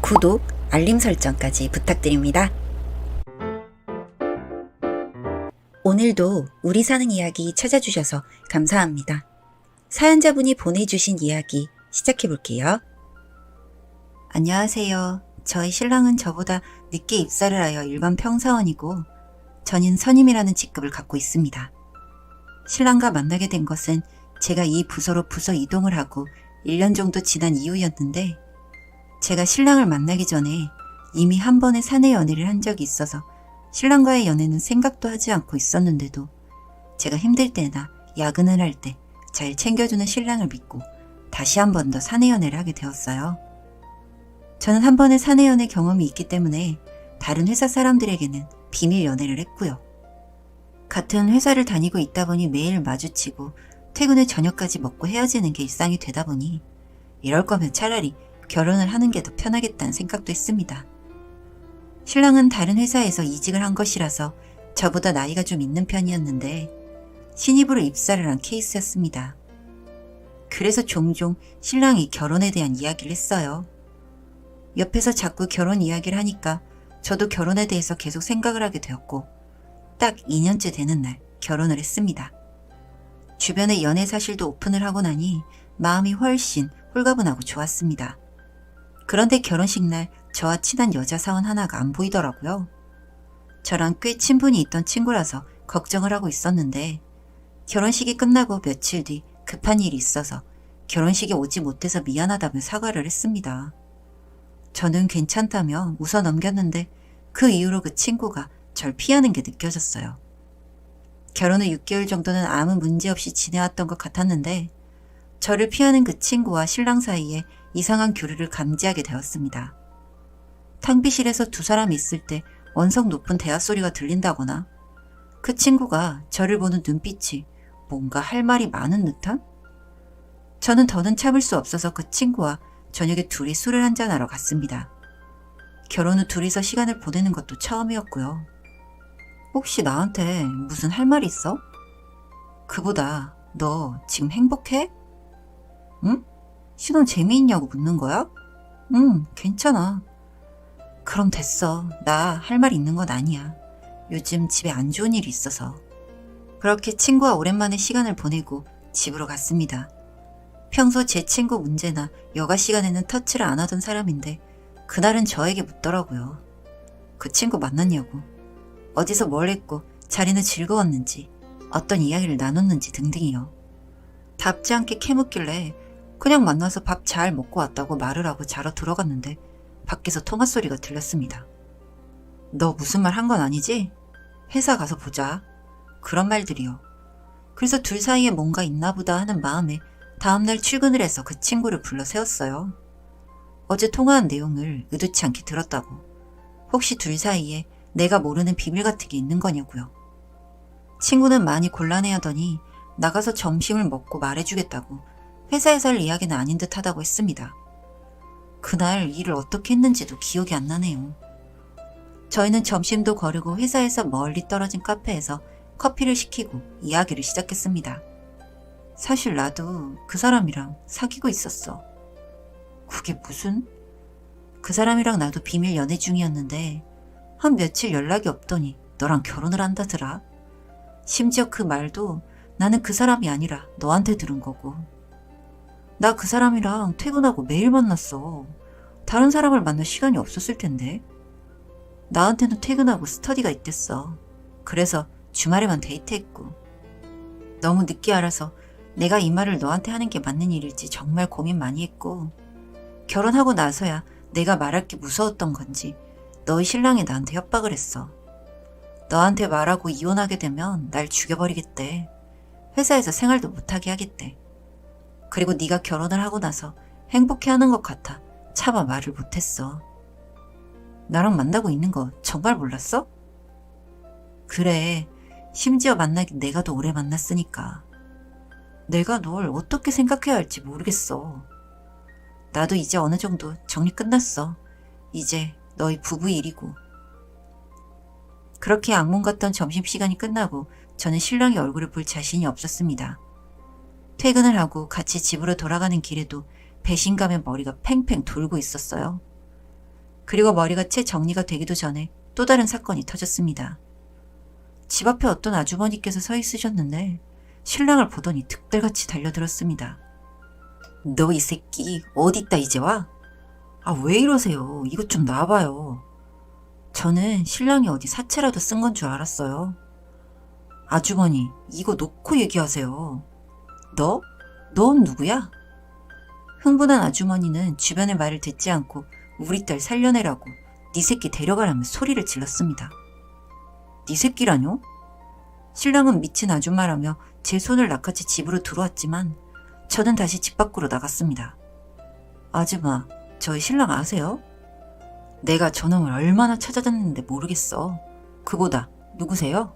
구독, 알림 설정까지 부탁드립니다. 오늘도 우리 사는 이야기 찾아주셔서 감사합니다. 사연자분이 보내주신 이야기 시작해볼게요. 안녕하세요. 저희 신랑은 저보다 늦게 입사를 하여 일반 평사원이고 저는 선임이라는 직급을 갖고 있습니다. 신랑과 만나게 된 것은 제가 이 부서로 부서 이동을 하고 1년 정도 지난 이후였는데 제가 신랑을 만나기 전에 이미 한 번의 사내 연애를 한 적이 있어서 신랑과의 연애는 생각도 하지 않고 있었는데도 제가 힘들 때나 야근을 할 때 잘 챙겨주는 신랑을 믿고 다시 한 번 더 사내 연애를 하게 되었어요. 저는 한 번의 사내 연애 경험이 있기 때문에 다른 회사 사람들에게는 비밀 연애를 했고요. 같은 회사를 다니고 있다 보니 매일 마주치고 퇴근 후 저녁까지 먹고 헤어지는 게 일상이 되다 보니 이럴 거면 차라리 결혼을 하는 게 더 편하겠다는 생각도 했습니다. 신랑은 다른 회사에서 이직을 한 것이라서 저보다 나이가 좀 있는 편이었는데 신입으로 입사를 한 케이스였습니다. 그래서 종종 신랑이 결혼에 대한 이야기를 했어요. 옆에서 자꾸 결혼 이야기를 하니까 저도 결혼에 대해서 계속 생각을 하게 되었고 딱 2년째 되는 날 결혼을 했습니다. 주변에 연애 사실도 오픈을 하고 나니 마음이 훨씬 홀가분하고 좋았습니다. 그런데 결혼식 날 저와 친한 여자 사원 하나가 안 보이더라고요. 저랑 꽤 친분이 있던 친구라서 걱정을 하고 있었는데 결혼식이 끝나고 며칠 뒤 급한 일이 있어서 결혼식에 오지 못해서 미안하다며 사과를 했습니다. 저는 괜찮다며 웃어 넘겼는데 그 이후로 그 친구가 절 피하는 게 느껴졌어요. 결혼 후 6개월 정도는 아무 문제 없이 지내왔던 것 같았는데 저를 피하는 그 친구와 신랑 사이에 이상한 교류를 감지하게 되었습니다. 탕비실에서 두 사람이 있을 때 원석 높은 대화 소리가 들린다거나 그 친구가 저를 보는 눈빛이 뭔가 할 말이 많은 듯한? 저는 더는 참을 수 없어서 그 친구와 저녁에 둘이 술을 한잔하러 갔습니다. 결혼 후 둘이서 시간을 보내는 것도 처음이었고요. 혹시 나한테 무슨 할 말 있어? 그보다 너 지금 행복해? 응? 신혼 재미있냐고 묻는 거야? 응, 괜찮아. 그럼 됐어. 나 할 말 있는 건 아니야. 요즘 집에 안 좋은 일이 있어서. 그렇게 친구와 오랜만에 시간을 보내고 집으로 갔습니다. 평소 제 친구 문제나 여가 시간에는 터치를 안 하던 사람인데 그날은 저에게 묻더라고요. 그 친구 만났냐고. 어디서 뭘 했고 자리는 즐거웠는지 어떤 이야기를 나눴는지 등등이요. 답지 않게 캐묻길래 그냥 만나서 밥 잘 먹고 왔다고 말을 하고 자러 들어갔는데 밖에서 통화 소리가 들렸습니다. 너 무슨 말 한 건 아니지? 회사 가서 보자. 그런 말들이요. 그래서 둘 사이에 뭔가 있나 보다 하는 마음에 다음날 출근을 해서 그 친구를 불러 세웠어요. 어제 통화한 내용을 의도치 않게 들었다고. 혹시 둘 사이에 내가 모르는 비밀 같은 게 있는 거냐고요. 친구는 많이 곤란해하더니 나가서 점심을 먹고 말해주겠다고 회사에서 할 이야기는 아닌 듯 하다고 했습니다. 그날 일을 어떻게 했는지도 기억이 안 나네요. 저희는 점심도 거르고 회사에서 멀리 떨어진 카페에서 커피를 시키고 이야기를 시작했습니다. 사실 나도 그 사람이랑 사귀고 있었어. 그게 무슨? 그 사람이랑 나도 비밀 연애 중이었는데 한 며칠 연락이 없더니 너랑 결혼을 한다더라. 심지어 그 말도 나는 그 사람이 아니라 너한테 들은 거고. 나 그 사람이랑 퇴근하고 매일 만났어. 다른 사람을 만날 시간이 없었을 텐데. 나한테는 퇴근하고 스터디가 있댔어. 그래서 주말에만 데이트했고. 너무 늦게 알아서 내가 이 말을 너한테 하는 게 맞는 일일지 정말 고민 많이 했고 결혼하고 나서야 내가 말할 게 무서웠던 건지 너의 신랑이 나한테 협박을 했어. 너한테 말하고 이혼하게 되면 날 죽여버리겠대. 회사에서 생활도 못하게 하겠대. 그리고 네가 결혼을 하고 나서 행복해하는 것 같아 차마 말을 못했어. 나랑 만나고 있는 거 정말 몰랐어? 그래. 심지어 만나긴 내가 더 오래 만났으니까. 내가 널 어떻게 생각해야 할지 모르겠어. 나도 이제 어느 정도 정리 끝났어. 이제 너희 부부 일이고. 그렇게 악몽 같던 점심시간이 끝나고 저는 신랑의 얼굴을 볼 자신이 없었습니다. 퇴근을 하고 같이 집으로 돌아가는 길에도 배신감에 머리가 팽팽 돌고 있었어요. 그리고 머리가 채 정리가 되기도 전에 또 다른 사건이 터졌습니다. 집 앞에 어떤 아주머니께서 서 있으셨는데 신랑을 보더니 득달같이 달려들었습니다. 너 이 새끼 어디 있다 이제 와? 아, 왜 이러세요? 이것 좀 놔봐요. 저는 신랑이 어디 사채라도 쓴 건 줄 알았어요. 아주머니, 이거 놓고 얘기하세요. 너? 넌 누구야? 흥분한 아주머니는 주변의 말을 듣지 않고 우리 딸 살려내라고 네 새끼 데려가라며 소리를 질렀습니다. 네 새끼라뇨? 신랑은 미친 아줌마라며 제 손을 낚아채 집으로 들어왔지만 저는 다시 집 밖으로 나갔습니다. 아줌마, 저희 신랑 아세요? 내가 저놈을 얼마나 찾아다녔는데 모르겠어. 그보다 누구세요?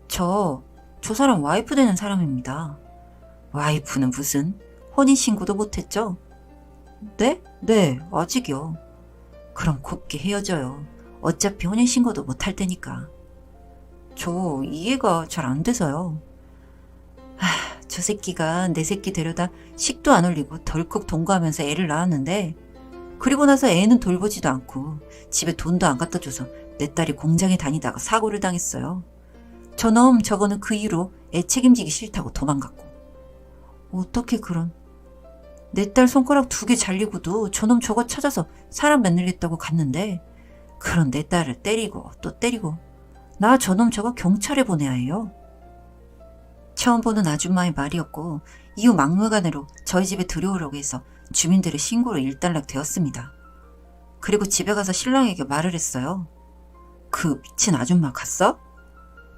저 사람 와이프 되는 사람입니다. 와이프는 무슨? 혼인신고도 못했죠? 네? 네, 아직이요. 그럼 곱게 헤어져요. 어차피 혼인신고도 못할 테니까. 저 이해가 잘 안 돼서요. 저 새끼가 내 새끼 데려다 식도 안 올리고 덜컥 동거하면서 애를 낳았는데 그리고 나서 애는 돌보지도 않고 집에 돈도 안 갖다 줘서 내 딸이 공장에 다니다가 사고를 당했어요. 저놈 저거는 그 이후로 애 책임지기 싫다고 도망갔고. 어떻게 그런. 내 딸 손가락 2개 잘리고도 저놈 저거 찾아서 사람 만들겠다고 갔는데 그런 내 딸을 때리고 또 때리고 나 저놈 저거 경찰에 보내야 해요. 처음 보는 아줌마의 말이었고 이후 막무가내로 저희 집에 들여오려고 해서 주민들의 신고로 일단락 되었습니다. 그리고 집에 가서 신랑에게 말을 했어요. 그 미친 아줌마 갔어?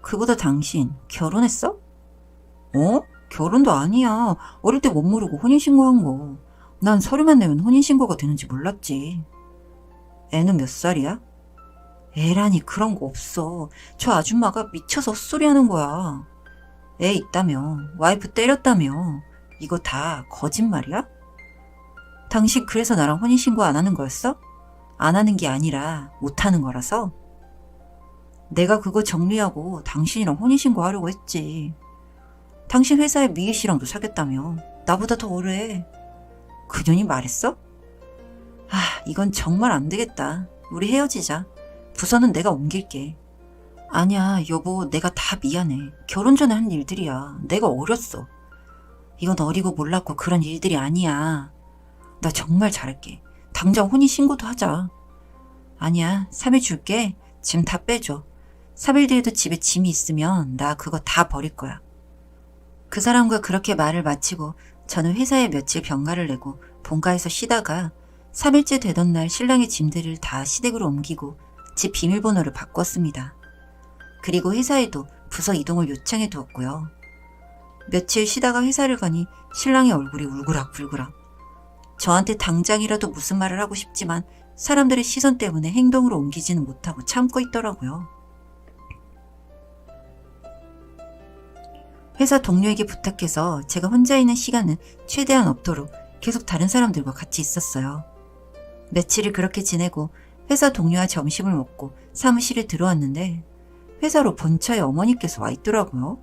그보다 당신 결혼했어? 어? 결혼도 아니야. 어릴 때 못 모르고 혼인신고한 거. 난 서류만 내면 혼인신고가 되는지 몰랐지. 애는 몇 살이야? 애라니 그런 거 없어. 저 아줌마가 미쳐서 헛소리하는 거야. 애 있다며. 와이프 때렸다며. 이거 다 거짓말이야? 당신 그래서 나랑 혼인신고 안 하는 거였어? 안 하는 게 아니라 못 하는 거라서? 내가 그거 정리하고 당신이랑 혼인신고 하려고 했지. 당신 회사에 미희 씨랑도 사귀었다며. 나보다 더 오래. 그년이 말했어? 이건 정말 안 되겠다. 우리 헤어지자. 부서는 내가 옮길게. 아니야, 여보, 내가 다 미안해. 결혼 전에 한 일들이야. 내가 어렸어. 이건 어리고 몰랐고 그런 일들이 아니야. 나 정말 잘할게. 당장 혼인신고도 하자. 아니야, 3일 줄게. 짐 다 빼줘. 3일 뒤에도 집에 짐이 있으면 나 그거 다 버릴 거야. 그 사람과 그렇게 말을 마치고 저는 회사에 며칠 병가를 내고 본가에서 쉬다가 3일째 되던 날 신랑의 짐들을 다 시댁으로 옮기고 집 비밀번호를 바꿨습니다. 그리고 회사에도 부서 이동을 요청해 두었고요. 며칠 쉬다가 회사를 가니 신랑의 얼굴이 울그락불그락. 저한테 당장이라도 무슨 말을 하고 싶지만 사람들의 시선 때문에 행동으로 옮기지는 못하고 참고 있더라고요. 회사 동료에게 부탁해서 제가 혼자 있는 시간은 최대한 없도록 계속 다른 사람들과 같이 있었어요. 며칠을 그렇게 지내고 회사 동료와 점심을 먹고 사무실에 들어왔는데 회사로 본처의 어머니께서 와 있더라고요.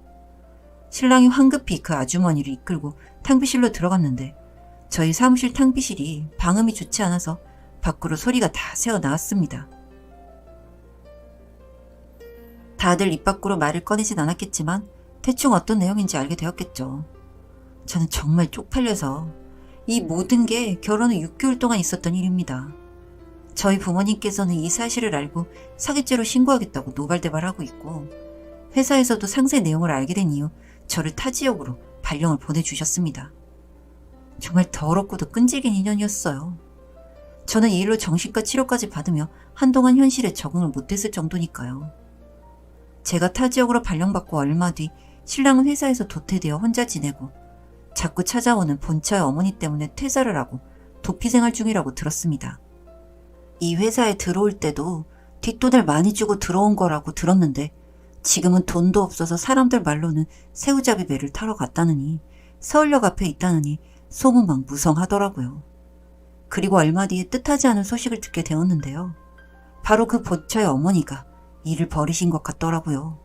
신랑이 황급히 그 아주머니를 이끌고 탕비실로 들어갔는데 저희 사무실 탕비실이 방음이 좋지 않아서 밖으로 소리가 다 새어나왔습니다. 다들 입 밖으로 말을 꺼내진 않았겠지만 대충 어떤 내용인지 알게 되었겠죠. 저는 정말 쪽팔려서 이 모든 게 결혼 후 6개월 동안 있었던 일입니다. 저희 부모님께서는 이 사실을 알고 사기죄로 신고하겠다고 노발대발하고 있고 회사에서도 상세 내용을 알게 된 이후 저를 타 지역으로 발령을 보내주셨습니다. 정말 더럽고도 끈질긴 인연이었어요. 저는 이 일로 정신과 치료까지 받으며 한동안 현실에 적응을 못했을 정도니까요. 제가 타 지역으로 발령받고 얼마 뒤 신랑은 회사에서 도태되어 혼자 지내고 자꾸 찾아오는 본처의 어머니 때문에 퇴사를 하고 도피 생활 중이라고 들었습니다. 이 회사에 들어올 때도 뒷돈을 많이 주고 들어온 거라고 들었는데 지금은 돈도 없어서 사람들 말로는 새우잡이 배를 타러 갔다느니 서울역 앞에 있다느니 소문만 무성하더라고요. 그리고 얼마 뒤에 뜻하지 않은 소식을 듣게 되었는데요. 바로 그 본처의 어머니가 일을 버리신 것 같더라고요.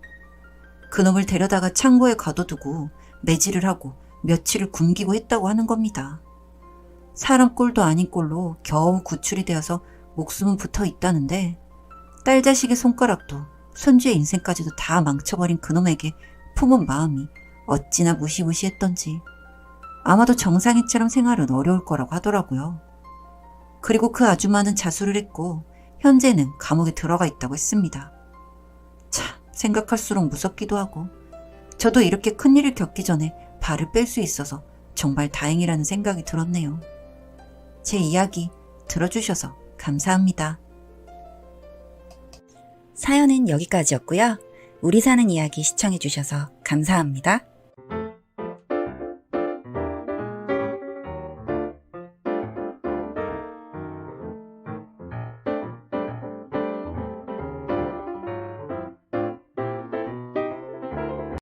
그놈을 데려다가 창고에 가둬두고 매질을 하고 며칠을 굶기고 했다고 하는 겁니다. 사람 꼴도 아닌 꼴로 겨우 구출이 되어서 목숨은 붙어 있다는데 딸 자식의 손가락도 손주의 인생까지도 다 망쳐버린 그놈에게 품은 마음이 어찌나 무시무시했던지 아마도 정상인처럼 생활은 어려울 거라고 하더라고요. 그리고 그 아줌마는 자수를 했고 현재는 감옥에 들어가 있다고 했습니다. 참, 생각할수록 무섭기도 하고 저도 이렇게 큰일을 겪기 전에 발을 뺄 수 있어서 정말 다행이라는 생각이 들었네요. 제 이야기 들어주셔서 감사합니다. 사연은 여기까지였고요. 우리 사는 이야기 시청해주셔서 감사합니다.